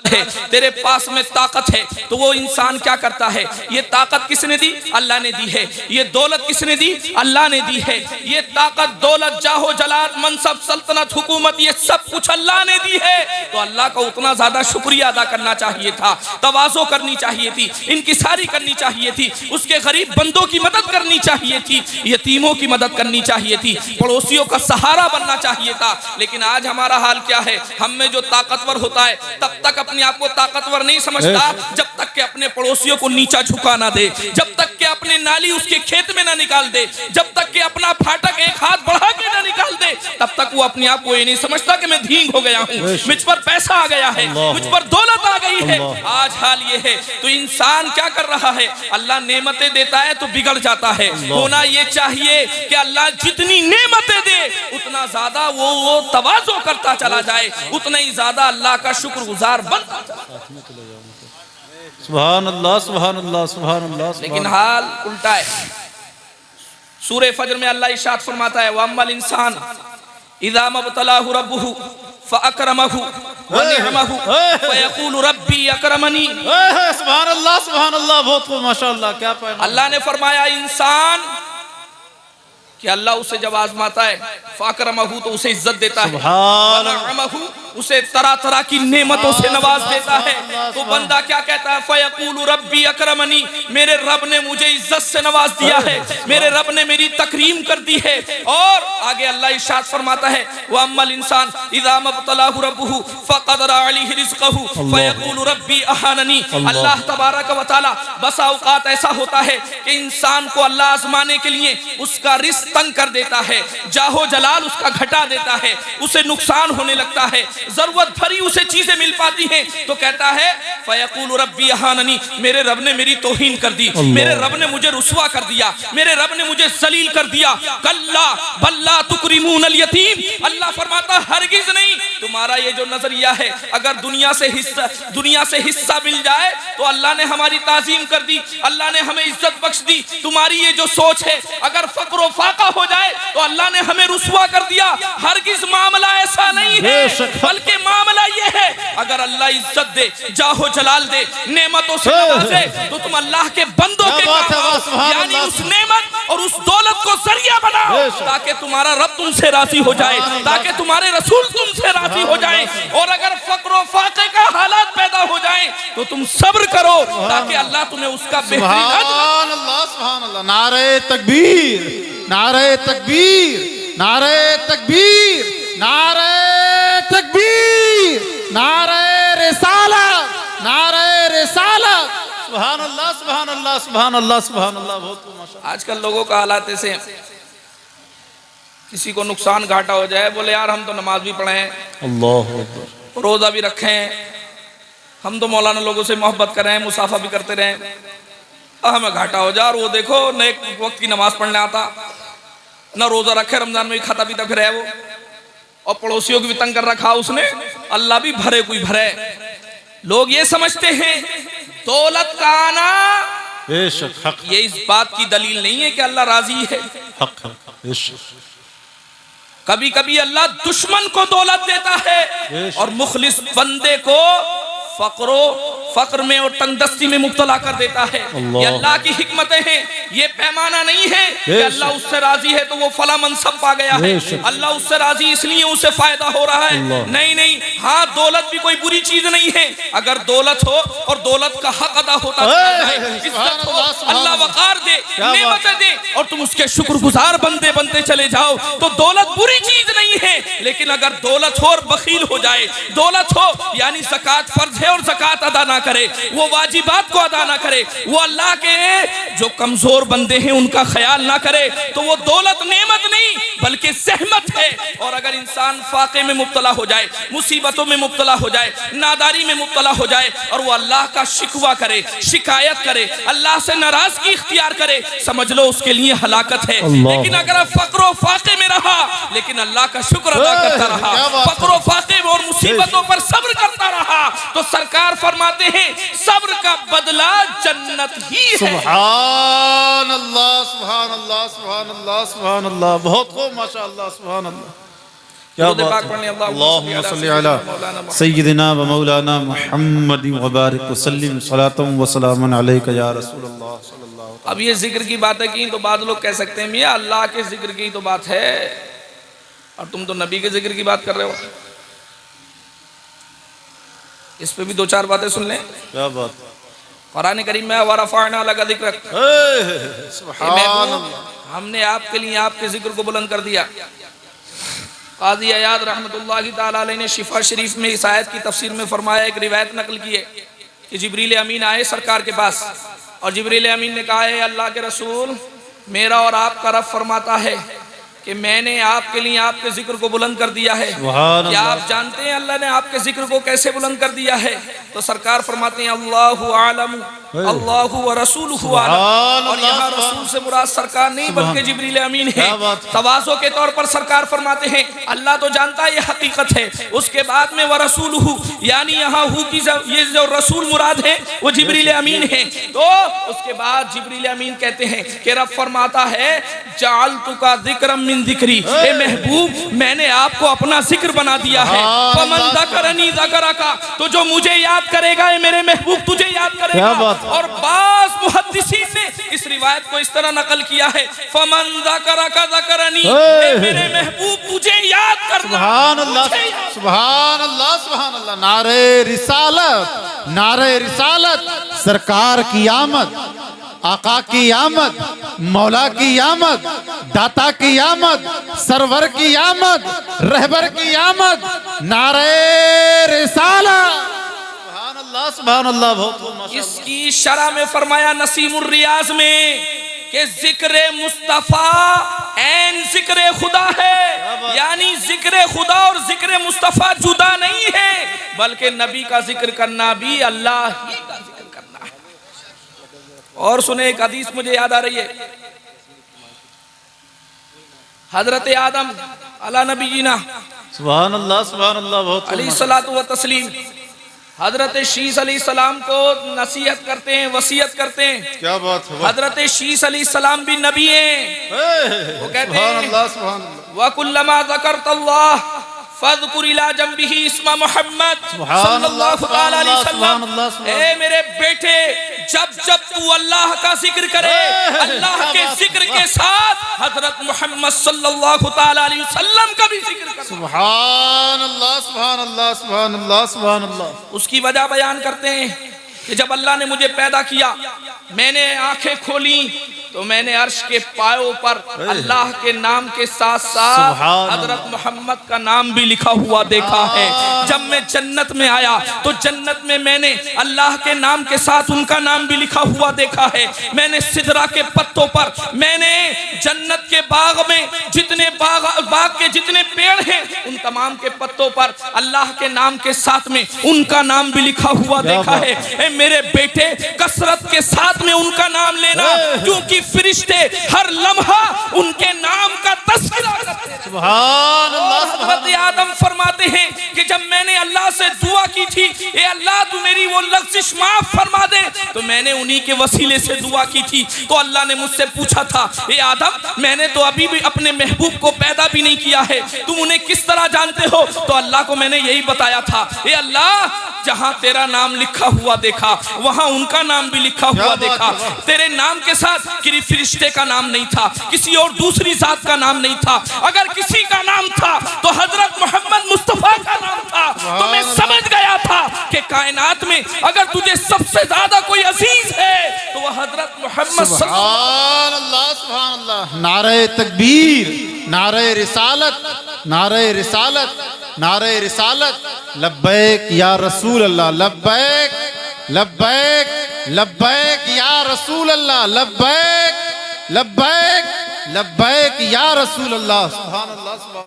है, तेरे पास में ताकत है, तो वो इंसान क्या करता है? ये ताकत किसने दी? अल्लाह ने दी है। ये दौलत किसने दी? अल्लाह ने दी है। ये ताकत, दौलत, जाहो जलाल, मनसब, सल्तनत, हुकूमत, ये सब कुछ अल्लाह ने दी है। तो अल्लाह का उतना ज्यादा शुक्रिया अदा करना चाहिए था, तवाज़ो करनी चाहिए थी, इनकिसारी करनी चाहिए थी, उसके गरीब बंदों की मदद करनी चाहिए थी, यतीमों की मदद करनी चाहिए थी, पड़ोसियों का सहारा बनना चाहिए था। लेकिन आज हमारा हाल क्या है? हम में जो ताकतवर होता है तब तक अपने आप को ताकतवर नहीं समझता जब तक के अपने पड़ोसियों को नीचा झुका ना दे, जब तक के अपने नाली उसके खेत में ना निकाल दे, जब तक के अपना फाटक एक हाथ बढ़ा के ना निकाल दे, तब तक वो अपने आप को ये नहीं समझता कि मैं धींग हो गया हूँ, मुझ पर पैसा आ गया है, मुझ पर दौलत आ गई है। आज हाल ये है। तो इंसान क्या कर रहा है? अल्लाह नेमतें देता है तो बिगड़ जाता है। होना ये चाहिए कि अल्लाह जितनी नेमतें दे उतना ज्यादा वो तवाज़ो करता चला जाए, उतना ही ज्यादा अल्लाह का शुक्रगुजार बनता चला जाए। सुभान अल्लाह, सुभान अल्लाह, सुभान अल्लाह। लेकिन हाल उल्टा है। सूरह फजर में अल्लाह इरशाद फरमाता है, वअम्मल इंसान इज़ा मब्तलाहु रब्बुहु फअकरमहु व निअमहु फयक़ूलु रब्बी अकरमनी। सुभान अल्लाह, सुभान अल्लाह, बहुत खूब, माशाअल्लाह। क्या अल्लाह ने फरमाया इंसान कि अल्लाह उसे जब आजमाता है, फाकरमहु तो उसे इज्जत देता है, वनअमहु उसे तरह तरह की नेमतों से नवाज देता है। तो बंदा क्या कहता है? फयक़ूलु रब्बी अकरमनी, मेरे रब ने मुझे इज्जत से नवाज दिया है, मेरे रब ने मेरी तकरीम कर दी है। और आगे अल्लाह इरशाद फरमाता है, वअम्मल इंसान इज़ा मब्तलाहु रब्बुहु फ़क़दरा अलैहि रिज़्क़हु फयक़ूलु रब्बी अहाननी। अल्लाह तबारक व तआला बसा औक़ात ऐसा होता है कि इंसान को अल्लाह आज़माने के लिए उसका रिज़्क़ तंग कर देता है, जाहो जलाल उसका घटा देता है, उसे नुकसान होने लगता है, जरूरत भरी उसे चीजें मिल पाती हैं तो कहता है फयक़ूलु रब्बी अहाननी, मेरे रब ने मेरी तौहीन कर दी, मेरे रब ने मुझे रुस्वा कर दिया, मेरे रब ने मुझे जलील कर दिया। कल्ला बल्ला तुकरिमूनल यतीम। अल्लाह फरमाता हरगिज नहीं, तुम्हारा ये जो नजरिया है, अगर दुनिया से हिस्सा मिल जाए तो अल्लाह ने हमारी ताज़ीम कर दी, अल्लाह ने हमें इज्जत बख्श दी। तुम्हारी ये जो सोच है, अगर फक्र फाका हो जाए तो अल्लाह ने हमें रुस्वा कर दिया। हरगिज मामला ऐसा नहीं है, बल्कि मामला ये है, अगर अल्लाह इज्जत दे, जाहो जलाल दे, नेमतों से नवाजे तो तुम अल्लाह के बंदों के काम, यानी उस नेमत और उस दौलत को जरिया बनाओ ताकि तुम्हारा रब तुमसे राजी हो जाए, ताकि तुम्हारे रसूल तुमसे राजी हो जाए। और अगर फक्र फाके का हालात पैदा हो जाए तो तुम सब्र करो ताकि अल्लाह तुम्हें उसका बेहतरीन सुभान अल्लाह, सुभान अल्लाह। नारे तकबीर, नारे तकबीर, नारे तकबीर, नारे तकबीर, नारे रिसालत, नारे रिसालत। सुभान अल्लाह, सुभान अल्लाह, सुभान अल्लाह, सुभान अल्लाह, बहुत माशाअल्लाह। आजकल लोगों का हालात ऐसे हैं, किसी को नुकसान घाटा हो जाए, बोले यार हम तो नमाज भी पढ़े हैं, अल्लाह अकबर, रोजा भी रखे हैं, हम तो मौलाना लोगों से मोहब्बत कर रहे हैं, मुसाफा भी करते रहे, हमें घाटा हो जाए। और वो देखो न एक वक्त की नमाज पढ़ने आता, न रोजा रखे, रमजान में भी खाता पीता फिर है वो, और पड़ोसियों को भी तंग कर रखा उसने, अल्लाह भी भरे कोई भरे। लोग ये समझते हैं दौलत का आना बेशक हक, ये इस बात की दलील नहीं है कि अल्लाह राजी है। हक हक, बेशक। कभी कभी अल्लाह दुश्मन को दौलत देता है और मुखलिस बंदे को फक्र में और तंगदस्ती में मुब्तला कर देता है। ये अल्लाह की हिकमतें हैं, ये पैमाना नहीं है कि अल्लाह उससे राजी है तो वो फला मनसब पा गया है, अल्लाह उससे राजी इसलिए उसे फायदा हो रहा है। नहीं नहीं, हाँ दौलत भी कोई बुरी चीज नहीं है, अगर दौलत हो और दौलत का हक अदा होता है, इज्जत हो, अल्लाह वकार दे, नेमतें दे और तुम उसके शुक्रगुजार बनते बनते चले जाओ तो दौलत बुरी चीज नहीं है। लेकिन अगर दौलत हो और बखील हो जाए, दौलत हो यानी ज़कात फर्ज है और ज़कात अदा ना करे, वो वाजिबात को अदा ना करे, वो अल्लाह के जो कमजोर बंदे हैं उनका ख्याल ना करे, तो वो दौलत नेमत नहीं बल्कि सहमत है। और अगर इंसान फाके में मुब्तला हो जाए, मुसीबतों में मुब्तला हो जाए, नादारी में मुब्तला हो जाए और वो अल्लाह का शिकवा करे, शिकायत करे, अल्लाह से नाराजगी इख्तियार करे, समझ लो उसके लिए हलाकत है। लेकिन अगर फक्रो फाके में रहा लेकिन अल्लाह का शुक्र अदा करता रहा, फक्रो फाके और मुसीबतों पर सब्र करता रहा, तो सरकार फरमाते हैं सब्र का बदला जन्नत ही है। सुभान अल्लाह, सुभान अल्लाह, सुभान अल्लाह, सुभान अल्लाह, बहुत खूब, माशाअल्लाह, सुभान अल्लाह। क्या दुरूद बात पाक है। पढ़ने अल्लाहुम्मा सल्ली अला सय्यिदिना व मौलाना मुहम्मद व बारिक व सल्लिम सलातम व सलामन अलैका या रसूल अल्लाह सल्लल्लाहु अलैहि अब ये जिक्र की बातें की तो बाद लोग कह सकते हैं मियाँ अल्लाह के जिक्र की तो बात है और तुम तो नबी के जिक्र की बात कर रहे हो। इस पे भी दो चार बातें सुन लें। क्या बात कुरान करीम में वरफ़अना लका ज़िक्रक, है। सुभान अल्लाह। हमने आपके लिए आपके जिक्र को बुलंद कर दिया। काज़ी अयाद रहमतुल्लाहि ताला अलैह ने शिफा शरीफ में इस आयत की तफसीर में फरमाया, एक रिवायत नकल की है कि जिब्रील अमीन आए सरकार के पास और जिब्रील अमीन ने कहा है अल्लाह के रसूल मेरा और आपका रब फरमाता है कि मैंने आपके लिए आपके जिक्र को बुलंद कर दिया है। क्या आप जानते हैं अल्लाह ने आपके जिक्र को कैसे बुलंद कर दिया है? तो सरकार फरमाते हैं अल्लाहु आलम अल्लाहु व रसूलुहु आलम। और यहाँ रसूल से मुराद सरकार नहीं बल्कि जिब्रील अमीन है। तवाज़ो के तौर पर सरकार फरमाते हैं अल्लाह तो जानता है ये हकीकत है, उसके बाद में व रसूलुहु यानी यहाँ हु की ये जो रसूल मुराद है वो जिब्रील अमीन है। तो उसके बाद जिब्रील अमीन कहते हैं कि रब फरमाता है जअलतुका ज़िक्रम मिन ज़िक्री, ए महबूब मैंने आपको अपना जिक्र बना दिया है। फमन ज़करनी ज़करका, तो जो मुझे याद करेगा ये मेरे महबूब तुझे याद करेगा। और बास मुहद्दिसीन ने इस रिवायत को इस तरह नकल किया है फमन ज़करका ज़करनी, मेरे महबूब तुझे याद करना। सुभान अल्लाह सुभान अल्लाह सुभान अल्लाह। नारे रिसालत नारे रिसालत, सरकार की आमद, आका की आमद, मौला की आमद, दाता की आमद, सरवर की आमद, रहबर की आमद, नारे रिसालत। सुभान अल्लाह सुभान अल्लाह। बहुत इसकी शरह में फरमाया नसीमुर रियाज में कि जिक्र मुस्तफा ऐन जिक्र खुदा है, यानी जिक्र खुदा और जिक्र मुस्तफा जुदा नहीं है बल्कि नबी का जिक्र करना भी अल्लाह ही का जिक्र करना है। और सुने एक हदीस मुझे याद आ रही है, हजरत आदम अला नबीना सुभान अल्लाह सुभान अल्लाह। बहुत अलैहिस्सलातु व तस्लीम हजरत शीस अलैहिस्सलाम को नसीहत करते हैं, वसीयत करते हैं। क्या बात है। हजरत शीस अलैहिस्सलाम भी नबी हैं। वो कहते हैं व कुल्लमा ज़करतल्लाह फ़ज़कुर इला जंबिही इस्मा मुहम्मद सल्लल्लाहु तआला अलैहि वसल्लम। ए मेरे बेटे जब जब तू अल्लाह का जिक्र करे अल्लाह के जिक्र के साथ हजरत मोहम्मद सल्लल्लाहु तआला अलैहि वसल्लम का भी जिक्र कर। सुभान अल्लाह सुभान अल्लाह सुभान अल्लाह सुभान अल्लाह। उसकी वजह बयान करते हैं कि जब अल्लाह ने मुझे पैदा किया मैंने आंखें खोली तो मैंने अर्श के पायों पर अल्लाह के नाम के साथ साथ हजरत मोहम्मद का नाम भी लिखा हुआ देखा है। जब मैं जन्नत में आया तो जन्नत में मैंने अल्लाह के नाम के साथ उनका नाम भी लिखा हुआ देखा है। मैंने सिदरा के पत्तों पर, मैंने जन्नत के बाग में जितने बाग के जितने पेड़ हैं उन तमाम के पत्तों पर अल्लाह के नाम के साथ में उनका नाम भी लिखा हुआ देखा है। ए मेरे बेटे कसरत के साथ में उनका नाम लेना, क्योंकि फरिश्ते हर लम्हा उनके नाम का तस्करा करते हैं। सुभान अल्लाह। हज़रत आदम फरमाते हैं कि जब मैंने अल्लाह से दुआ की थी ए अल्लाह तू मेरी वो लग़्ज़िश माफ फरमा दे, तो मैंने उन्हीं के वसीले से दुआ की थी। तो अल्लाह ने मुझसे पूछा था ए आदम मैंने तो अभी भी अपने महबूब को पैदा भी नहीं किया है, तुम उन्हें किस तरह जानते हो? तो अल्लाह को मैंने यही बताया था ए अल्लाह जहां तेरा नाम लिखा हुआ देखा वहां उनका नाम भी लिखा हुआ देखा। तेरे नाम के साथ किसी फरिश्ते का नाम नहीं था, किसी और दूसरी जात का नाम नहीं था। अगर किसी का नाम था तो हजरत मोहम्मद मुस्तफा का नाम था। तो मैं समझ गया था कि कायनात में अगर तुझे सबसे ज्यादा कोई अजीज है तो वह हजरत मोहम्मद। सुभान अल्लाह सुभान अल्लाह। नारे तकबीर, नारे रिसालत, नारे रिसालत, नारे रिसालत। लब्बैक या रसूल अल्लाह, लब्बैक लब्बैक लब्बैक या रसूल अल्लाह, लब्बैक लब्बैक लब्बैक या रसूल अल्लाह। सुभान अल्लाह।